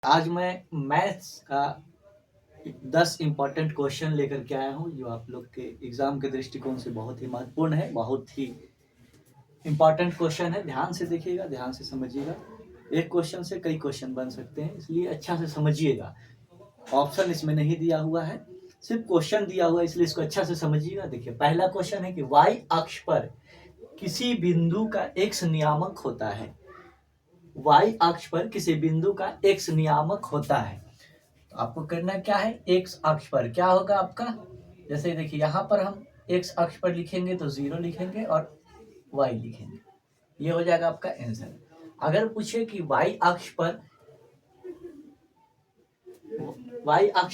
आज मैं मैथ्स का 10 इम्पॉर्टेंट क्वेश्चन लेकर के आया हूँ जो आप लोग के एग्जाम के दृष्टिकोण से बहुत ही महत्वपूर्ण है, बहुत ही इम्पॉर्टेंट क्वेश्चन है। ध्यान से देखिएगा, ध्यान से समझिएगा। एक क्वेश्चन से कई क्वेश्चन बन सकते हैं, इसलिए अच्छा से समझिएगा। ऑप्शन इसमें नहीं दिया हुआ है, सिर्फ क्वेश्चन दिया हुआ है, इसलिए इसको अच्छा से समझिएगा। देखिए, पहला क्वेश्चन है कि वाई अक्ष पर किसी बिंदु का एक्स नियामक होता है। वाई अक्ष पर किसी बिंदु का एक्स नियामक होता है, तो आपको करना क्या है, एक्स अक्ष पर क्या होगा आपका। जैसे देखिए, यहाँ पर हम एक्स अक्ष पर लिखेंगे तो 0 लिखेंगे और वाई लिखेंगे, ये हो जाएगा आपका आंसर। अगर पूछे कि वाई अक्ष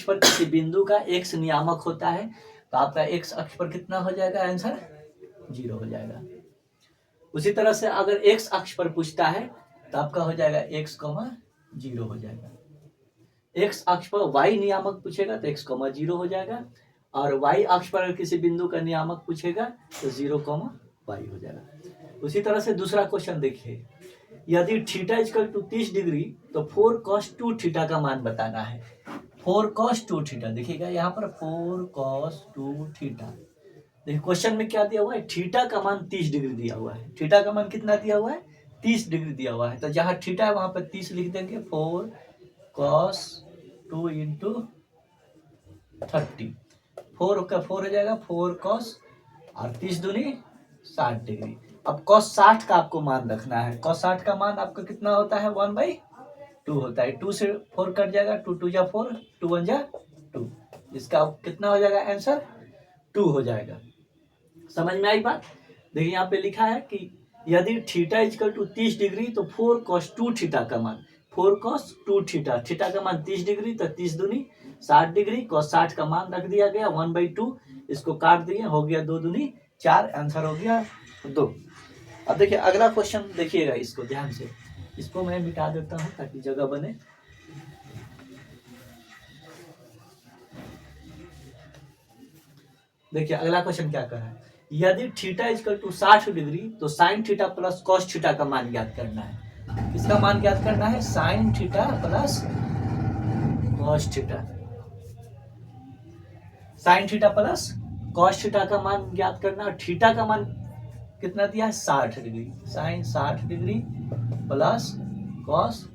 पर किसी बिंदु का एक्स नियामक होता है, तो आपका एक्स अक्ष पर कितना हो जाएगा, आंसर 0 हो जाएगा। उसी तरह से अगर एक्स अक्ष पर पूछता है तो आपका हो जाएगा x, 0 हो जाएगा। एक्स अक्ष पर y नियामक पूछेगा तो x, 0 हो जाएगा, और y अक्ष पर किसी बिंदु का नियामक पूछेगा तो 0, y हो जाएगा। उसी तरह से दूसरा क्वेश्चन देखिए, यदि थीटा इक्वल टू 30 डिग्री तो 4 cos 2 थीटा का मान बताना है। 4 cos 2 थीटा देखिएगा, यहाँ पर 4 cos 2 थीटा। देखिए क्वेश्चन में क्या दिया हुआ है, थीटा का मान 30 डिग्री दिया हुआ है। थीटा का मान कितना दिया हुआ है, 30 डिग्री दिया हुआ है, तो जहाँ थीटा है वहां पर 30 लिख देंगे। 4 cos 2 इंटू 30, 4 का 4 हो जाएगा, 4 cos और 30 दूनी 60 डिग्री। अब cos 60 का आपको मान रखना है। cos 60 का मान आपका कितना होता है, 1/2 होता है। 2 से 4 कट जाएगा, 2 2 जा 4, 2 1 जा 2, इसका कितना हो जाएगा, आंसर 2 हो जाएगा। समझ में आई बात। देखिए यहाँ पे लिखा है कि यदि थीटा इक्वल टू 30 डिग्री तो 4 cos 2 थीटा का मान, 4 cos 2 थीटा, थीटा का मान 30 डिग्री तो 30 दूनी 60 डिग्री, cos 60 का मान रख दिया गया 1/2, इसको काट दिए, हो गया 2 दूनी 4, आंसर हो गया 2। अब देखिए अगला क्वेश्चन देखिएगा, इसको ध्यान से, इसको मैं मिटा देता हूँ ताकि जगह बने। देखिए अगला क्वेश्चन क्या कर रहा है, यदि थीटा इक्वल टू 60 डिग्री तो sine theta plus cos theta का मान ज्ञात करना है। किसका मान ज्ञात करना है, sine theta plus cos theta. Sine theta plus cos theta का मान ज्ञात करना, और थीटा का मान कितना दिया है, 60 degree. Sine 60 degree plus cos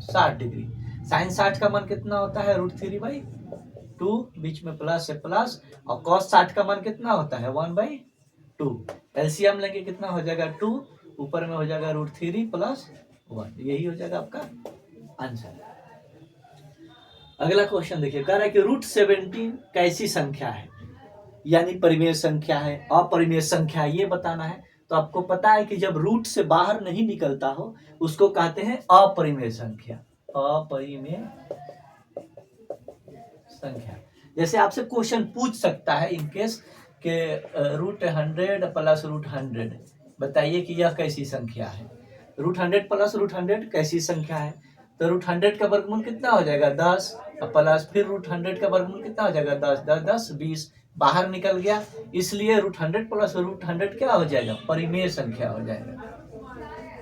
60 degree. Sine 60 का मान कितना होता है, √3/2, बीच में प्लस है प्लस, और cos 60 का मान कितना होता है, 1/2। एलसीएम लेंगे कितना हो जाएगा, 2, ऊपर में हो जाएगा √3 प्लस 1, यही हो जाएगा आपका आंसर। अगला क्वेश्चन देखिए, कह रहा है कि √17 कैसी संख्या है, यानी परिमेय संख्या है, अपरिमेय संख्या है, ये बताना है। तो आपको पता है कि जब रूट से बाहर नहीं निकलता हो उसको कहते हैं अपरिमेय संख्या। अपरिमेय संख्या, जैसे आपसे क्वेश्चन पूछ सकता है इनकेस के √100 प्लस √100, बताइए कि यह कैसी संख्या है। √100 प्लस √100 कैसी संख्या है, तो √100 का वर्गमूल कितना हो जाएगा, 10, प्लस फिर √100 का वर्गमूल कितना हो जाएगा, 10, 10 10 20, बाहर निकल गया, इसलिए √100 प्लस √100 क्या हो जाएगा, परिमेय संख्या हो जाएगा।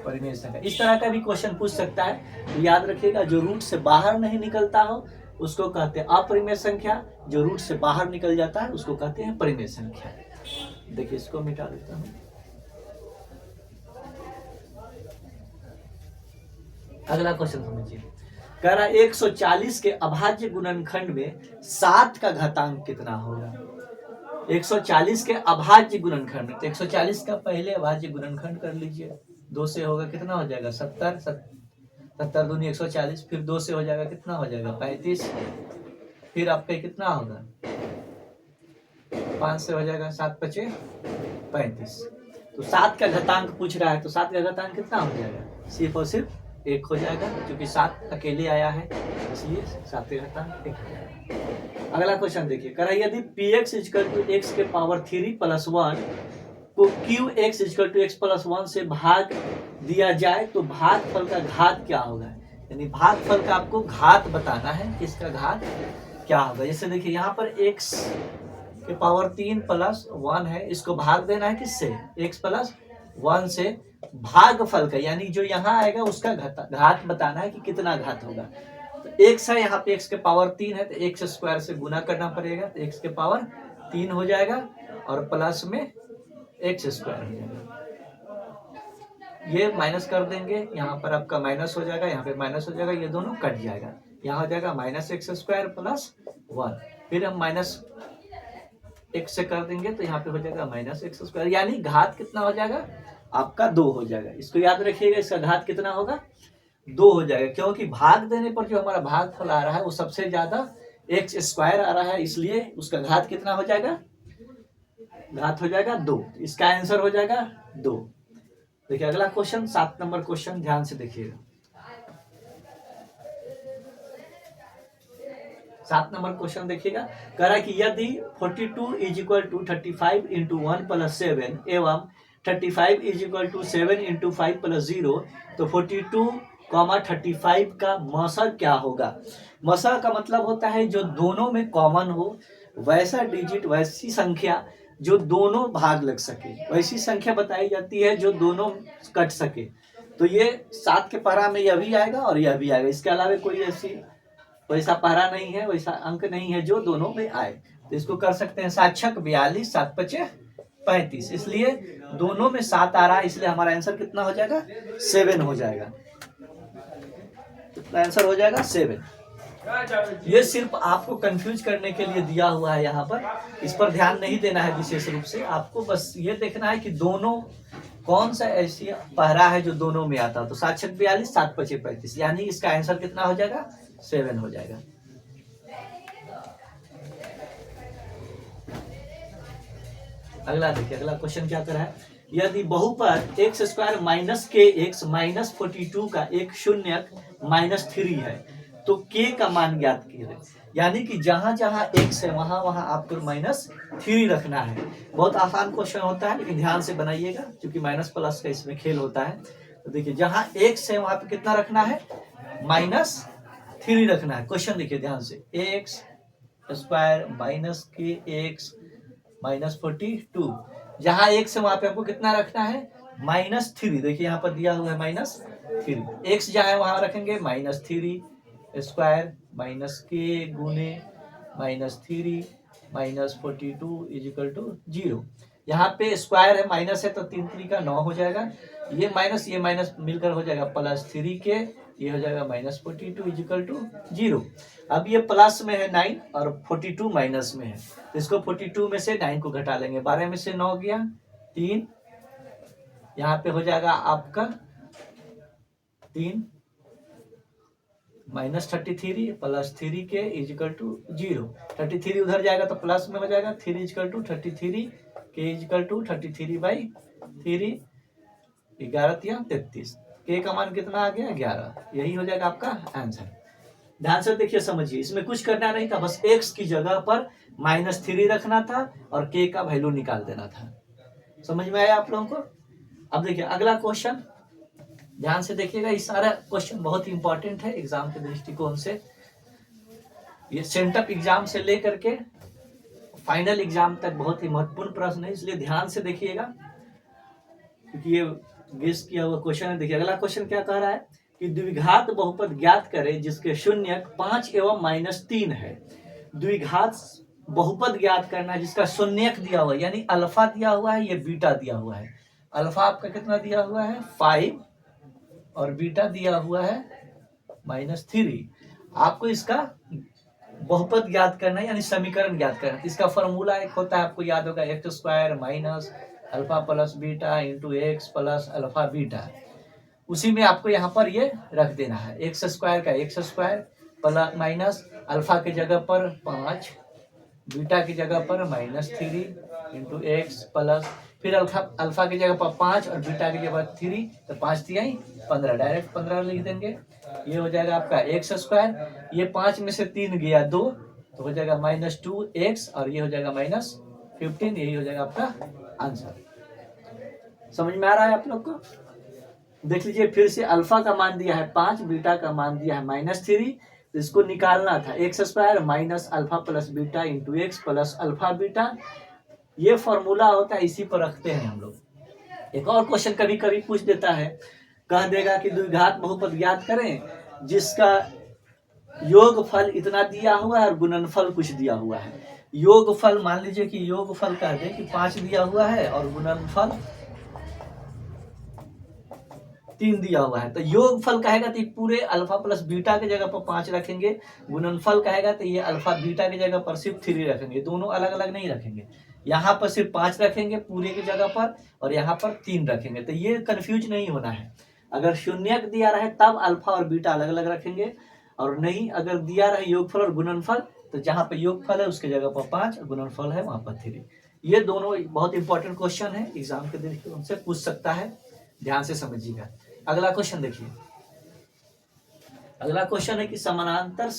परिमेय संख्या, इस तरह का भी क्वेश्चन पूछ सकता है, तो याद रखिएगा जो रूट से बाहर नहीं निकलता हो उसको कहते हैं अपरिमेय संख्या, जो रूट से बाहर निकल जाता है उसको कहते हैं परिमेय संख्या। देखिए इसको मिटा देता हूं। अगला क्वेश्चन समझिए, कह रहा है 140 के अभाज्य गुणनखंड में 7 का घातांक कितना होगा। 140 के अभाज्य गुणनखंड, तो 140 का पहले अभाज्य गुणनखंड कर लीजिए, 2 से होगा कितना हो जाएगा, 70, 70 दूनी 140, फिर 2 से हो जाएगा कितना हो जाएगा, 35, फिर आपका कितना होगा, 5 से हो जाएगा 7 5 35। तो 7 का घातांक पूछ रहा है, तो 7 का घातांक कितना हो जाएगा, सिर्फ और सिर्फ 1 हो जाएगा, क्योंकि 7 अकेले आया है इसलिए 7 का घातांक 1 हो जाएगा। अगला क्वेश्चन देखिए, कह रहा है यदि px इक्वल टू x के पावर 3 प्लस 1 को qx equal to x plus 1 से भाग दिया जाए तो भागफल का घात क्या होगा, यानी भागफल का आपको घात बताना है, किसका घात क्या होगा। जैसे देखिए यहाँ पर x के पावर 3 प्लस 1 है, इसको भाग देना है किससे, x प्लस 1 से, भागफल का यानी जो यहाँ आएगा उसका घात बताना है कि कितना घात होगा। तो एक्स है यहाँ पे, एक्स के पावर 3 है, तो एक्स स्क्वायर से गुना करना पड़ेगा, तो एक्स के पावर 3 हो जाएगा और प्लस में एक्स स्क्वायर हो जाएगा। ये माइनस कर देंगे, यहाँ पर आपका माइनस हो जाएगा, यहाँ पे माइनस हो जाएगा, ये दोनों कट जाएगा, यहाँ हो जाएगा माइनस एक्स स्क्वायर प्लस 1। फिर हम माइनस एक्स से कर देंगे तो यहाँ पे हो जाएगा माइनस एक्स स्क्वायर, यानी घात कितना हो जाएगा आपका 2 हो जाएगा। इसको याद रखिएगा, इसका घात कितना होगा 2 हो जाएगा, क्योंकि भाग देने पर जो हमारा भागफल आ रहा है वो सबसे ज्यादा एक्स स्क्वायर आ रहा है, इसलिए उसका घात कितना हो जाएगा, घात हो जाएगा 2। इसका आंसर हो जाएगा 2। देखिए अगला क्वेश्चन 7 नंबर क्वेश्चन, ध्यान से देखिएगा। 7 नंबर क्वेश्चन देखिएगा, कह रहा है कि यदि 42 is equal to 35 into 1 plus 7 एवं 35 is equal to 7 into 5 plus 0, तो 42 35 का मसा क्या होगा। मसा का मतलब होता है जो दोनों में कॉमन हो, वैसा डिजिट, वैसी संख्या जो दोनों भाग लग सके, वैसी संख्या बताई जाती है जो दोनों कट सके। तो ये 7 के पहरा में यह भी आएगा और यह भी आएगा, इसके अलावा कोई ऐसी वैसा पहरा नहीं है, वैसा अंक नहीं है जो दोनों में आए। तो इसको कर सकते हैं 7 छक 42, 7 पचे 35, इसलिए दोनों में 7 आ रहा है, इसलिए हमारा आंसर कितना हो जाएगा 7 हो जाएगा। कितना आंसर हो जाएगा 7। ये सिर्फ आपको कंफ्यूज करने के लिए दिया हुआ है यहाँ पर, इस पर ध्यान नहीं देना है विशेष रूप से, आपको बस ये देखना है कि दोनों कौन सा ऐसी पहरा है जो दोनों में आता है। तो 7 छक 42, 7 पचे 35, यानी इसका आंसर कितना हो जाएगा 7 हो जाएगा। अगला देखिए, अगला क्वेश्चन क्या कर रहा है, यदि बहुपद एक्स स्क्वायर माइनस के एक्स माइनस 42 का एक शून्यक माइनस 3 है, तो के का मान ज्ञात कीजिए। यानी कि जहां जहां एक्स है वहां वहां आपको माइनस 3 रखना है। बहुत आसान क्वेश्चन होता है, लेकिन ध्यान से बनाइएगा क्योंकि माइनस प्लस का इसमें खेल होता है। तो देखिए जहां एक्स है वहां पे कितना रखना है, माइनस 3 रखना है। क्वेश्चन देखिए ध्यान से, एक्स स्क्वायर माइनस के एक्स माइनस 42, जहां एक्स है वहां पे हमको कितना रखना है, माइनस 3। देखिए यहाँ पर दिया हुआ है माइनस 3, एक्स जहां है वहां रखेंगे माइनस 3 स्क्वायर माइनस के गुने minus 3 minus 42 is equal to 0। यहाँ पे स्क्वायर है, माइनस है, तो 3 3 का 9 हो जाएगा, ये माइनस मिलकर हो जाएगा प्लस 3 के, ये हो जाएगा माइनस 42 इज इक्वल टू 0। अब ये प्लस में है 9 और 42 माइनस में है, तो इसको 42 में से 9 को घटा लेंगे, 12 में से 9 गया 3, यहाँ पे हो जाएगा आपका 3 माइनस 33 प्लस 3 के इजिकल टू 0। 33 उधर जाएगा तो प्लस में हो जाएगा, 3 इजिकल टू 33 के इजिकल टू 33/3, 11 या 33, के का मान कितना आ गया 11। यही हो जाएगा आपका आंसर। ध्यान से देखिए समझिए, इसमें कुछ करना नहीं था, बस एक्स की जगह पर -3 रखना था और के का वैल्यू निकाल देना था। समझ में आया आप लोगों को। अब देखिए अगला क्वेश्चन, ध्यान से देखिएगा, ये सारा क्वेश्चन बहुत ही इंपॉर्टेंट है एग्जाम के दृष्टिकोण से। ये सेंटअप एग्जाम से लेकर के फाइनल एग्जाम तक बहुत ही महत्वपूर्ण प्रश्न है, इसलिए ध्यान से देखिएगा क्योंकि ये गेस किया हुआ क्वेश्चन है। देखिए अगला क्वेश्चन क्या कह रहा है कि द्विघात बहुपद ज्ञात करें जिसके शून्यक 5 एवं -3 है। द्विघात बहुपद ज्ञात करना है जिसका शून्यक दिया हुआ है, यानी अल्फा दिया हुआ है, ये बीटा दिया हुआ है। अल्फा आपका कितना दिया हुआ है 5 और बीटा दिया हुआ है -3। आपको इसका बहुपद ज्ञात करना है, यानी समीकरण ज्ञात करना है। इसका फॉर्मूला एक होता है, आपको याद होगा, x² minus alpha plus beta into x plus alpha beta. उसी में आपको यहाँ पर ये रख देना है, x² का x² प्लस माइनस अल्फा की जगह पर 5, बीटा की जगह पर -3 इंटू एक्स प्लस, फिर अल्फा की जगह पर 5 और बीटा की जगह पर 3, तो 5 3 15, डायरेक्ट 15 लिख देंगे। ये हो जाएगा आपका x², ये 5 में से 3 गया 2, तो हो जाएगा -2x और ये हो जाएगा -15। यही हो जाएगा आपका आंसर। समझ में आ रहा है आप लोग को। देख लीजिए फिर से, अल्फा का मान दिया है 5, बीटा का मान दिया है -3, तो इसको निकालना था, x² minus alpha plus beta into x plus alpha beta. ये फॉर्मूला होता है, इसी पर रखते हैं हम लोग। एक और क्वेश्चन कभी कभी पूछ देता है, कह देगा कि द्विघात बहुपद ज्ञात करें जिसका योगफल इतना दिया हुआ है और गुणनफल कुछ दिया हुआ है। योगफल मान लीजिए कि योगफल कह दे कि 5 दिया हुआ है और गुणनफल 3 दिया हुआ है। तो योगफल कहेगा तो पूरे अल्फा प्लस बीटा की जगह पर 5 रखेंगे, गुणनफल कहेगा तो ये अल्फा बीटा की जगह पर सिर्फ 3 रखेंगे, दोनों अलग अलग नहीं रखेंगे। यहाँ पर सिर्फ 5 रखेंगे पूरे की जगह पर और यहाँ पर 3 रखेंगे। तो ये कंफ्यूज नहीं होना है। अगर शून्यक दिया रहे तब अल्फा और बीटा अलग अलग रखेंगे, और नहीं अगर दिया रहे योगफल और गुणनफल तो जहाँ पे योगफल है उसके जगह पर 5, गुणनफल है वहां पर 3। ये दोनों बहुत इंपॉर्टेंट क्वेश्चन है, एग्जाम के दिन उनसे पूछ सकता है, ध्यान से समझिएगा। अगला क्वेश्चन देखिए, अगला क्वेश्चन है कि समांतर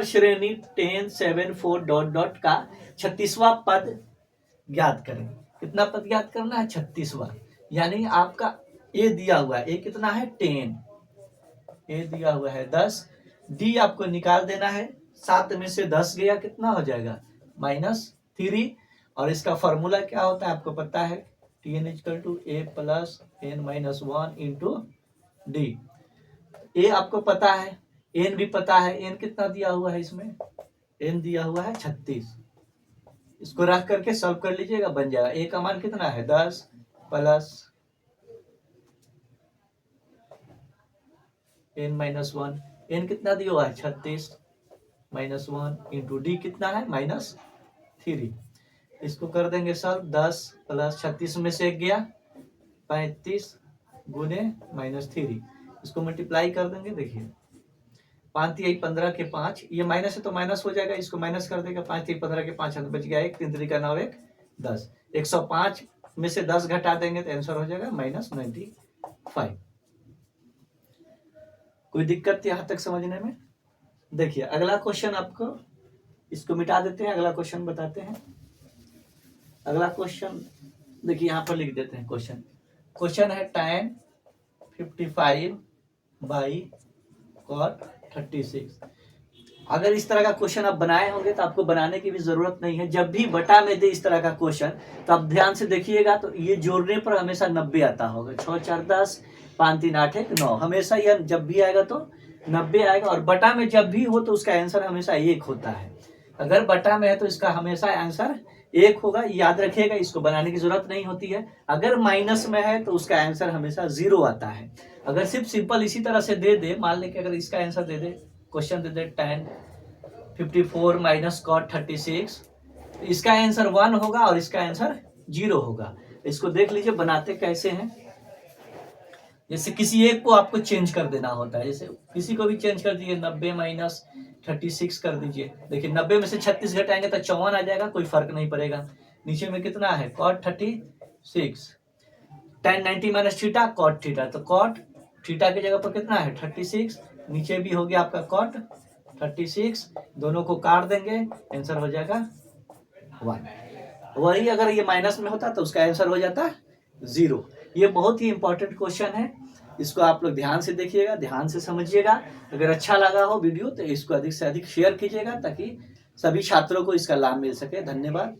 श्रेणी 10 7 4 डॉट डॉट का 36वां पद ज्ञात करें। कितना पद ज्ञात करना है? 36वां। यानी आपका ए दिया हुआ है, ए कितना है? 10, ए दिया हुआ है 10, डी आपको निकाल देना है। 7 में से 10 गया कितना हो जाएगा? -3। और इसका फॉर्मूला क्या होता है आपको पता है? Tn = a + n-1 into D. ए आपको पता है, एन भी पता है। एन कितना दिया हुआ है इसमें? एन दिया हुआ है 36। इसको रख करके सॉल्व कर लीजिएगा, बन जाएगा। ए का मान कितना है? 10 + n-1। एन कितना दिया हुआ है? 36 -1 इंटू डी कितना है? -3। इसको कर देंगे सॉल्व। 10 + 36 में से 1 गया 35 गुने -3। इसको मल्टीप्लाई कर देंगे। देखिए 5 × 15 के 5, ये माइनस है तो माइनस हो जाएगा, इसको माइनस कर देगा। 5 × 15 के 5 बच गया 1, 3 × 3 = 9, 1 10। 105 में से 10 घटा देंगे तो आंसर हो जाएगा -95। कोई दिक्कत यहाँ तक समझने में? देखिए अगला क्वेश्चन, आपको इसको मिटा देते हैं, अगला क्वेश्चन बताते हैं। अगला क्वेश्चन देखिए यहाँ पर लिख देते हैं। क्वेश्चन है tan 55/cot 36। अगर इस तरह का क्वेश्चन आप बनाए होंगे तो आपको बनाने की भी जरूरत नहीं है। जब भी बटा में दे इस तरह का क्वेश्चन तो आप ध्यान से देखिएगा, तो ये जोड़ने पर हमेशा 90 आता होगा। 6 4 10, 5 3 8 1 9, हमेशा यह जब भी आएगा तो 90 आएगा। और बटा में जब भी हो तो उसका आंसर हमेशा 1 होता है। अगर बटा में है तो इसका हमेशा आंसर 1 होगा, याद रखिएगा। इसको बनाने की जरूरत नहीं होती है। अगर माइनस में है तो उसका आंसर हमेशा 0 आता है। अगर सिर्फ सिंपल इसी तरह से दे दे, मान लें कि अगर इसका आंसर दे दे, क्वेश्चन दे दे tan 54 - cot 36, तो इसका आंसर 1 होगा और इसका आंसर 0 होगा। इसको देख लीजिए बनाते कैसे हैं। जैसे किसी एक को आपको चेंज कर देना होता है, जैसे किसी को भी चेंज कर दीजिए। 90 - 36 कर दीजिए। देखिए 90 में से 36 घटाएंगे तो 54 आ जाएगा, कोई फर्क नहीं पड़ेगा। नीचे में कितना है? cot 36। tan 90 - theta cot theta, तो cot थीटा की जगह पर कितना है? 36। नीचे भी हो गया आपका cot 36, दोनों को काट देंगे, आंसर हो जाएगा 1। वही अगर ये माइनस में होता तो उसका आंसर हो जाता 0। ये बहुत ही इंपॉर्टेंट क्वेश्चन है, इसको आप लोग ध्यान से देखिएगा, ध्यान से समझिएगा। अगर अच्छा लगा हो वीडियो तो इसको अधिक से अधिक शेयर कीजिएगा ताकि सभी छात्रों को इसका लाभ मिल सके। धन्यवाद।